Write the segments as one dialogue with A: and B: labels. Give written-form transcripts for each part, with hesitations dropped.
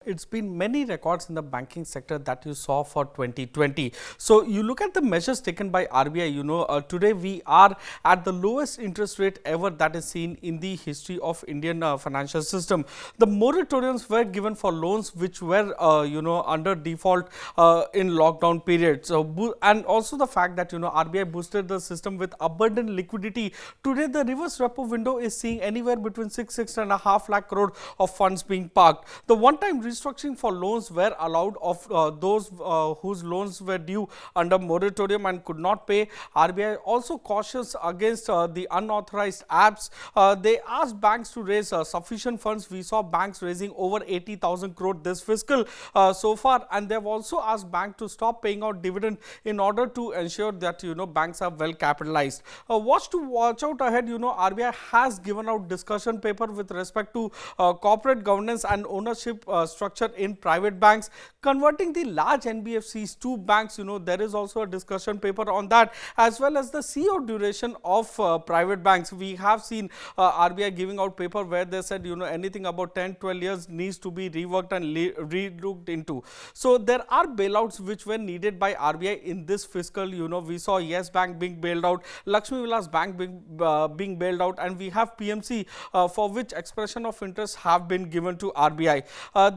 A: It's been many records in the banking sector that you saw for 2020. So you look at the measures taken by RBI, today we are at the lowest interest rate ever that is seen in the history of Indian financial system. The moratoriums were given for loans which were, under default in lockdown period. So, and also the fact that, RBI boosted the system with abundant liquidity. Today, the reverse repo window is seeing anywhere between 6.5 lakh crore of funds being parked. The one-time restructuring for loans were allowed of those whose loans were due under moratorium and could not pay. RBI also cautious against the unauthorized apps. They asked banks to raise sufficient funds. We saw banks raising over 80,000 crore this fiscal so far, and they have also asked banks to stop paying out dividend in order to ensure that banks are well capitalized. Watch out ahead. RBI has given out discussion paper with respect to corporate governance and ownership structure in private banks, converting the large NBFCs to banks. There is also a discussion paper on that, as well as the CEO duration of private banks. We have seen RBI giving out paper where they said anything about 10-12 years needs to be reworked and re-looked into. So there are bailouts which were needed by RBI in this fiscal. We saw Yes Bank being bailed out, Lakshmi Vilas Bank being bailed out, and we have PMC for which expression of interest have been given to RBI.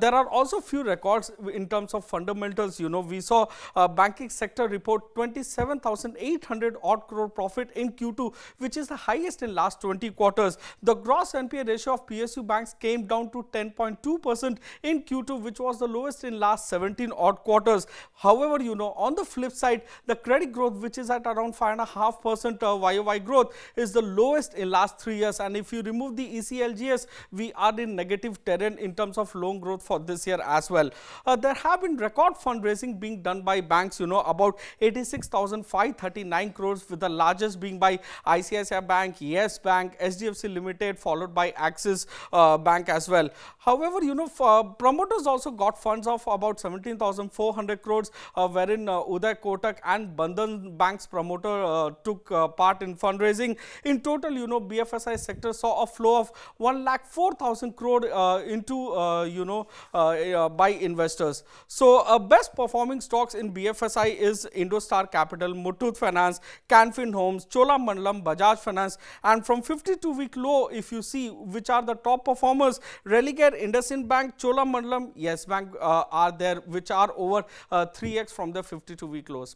A: There are also few records in terms of fundamentals. We saw banking sector report 27,800 odd crore profit in Q2, which is the highest in last 20 quarters. The gross NPA ratio of PSU banks came down to 10.2% in Q2, which was the lowest in last 17 odd quarters. However, on the flip side, the credit growth, which is at around 5.5% YOY growth, is the lowest in last 3 years. And if you remove the ECLGS, we are in negative terrain in terms of loan growth for this year as well. There have been record fundraising being done by banks, about 86,539 crores, with the largest being by ICICI Bank, Yes Bank, SDFC Limited, followed by Axis Bank as well. However, promoters also got funds of about 17,400 crores, wherein Uday Kotak and Bandhan Bank's promoter took part in fundraising. In total, BFSI sector saw a flow of 1,04,000 crore into by investors. So best performing stocks in BFSI is Indostar Capital, Muthoot Finance, Canfin Homes, Cholamandalam, Bajaj Finance, and from 52-week low, if you see which are the top performers, Religare, IndusInd Bank, Cholamandalam, Yes Bank are there, which are over 3x from the 52-week lows.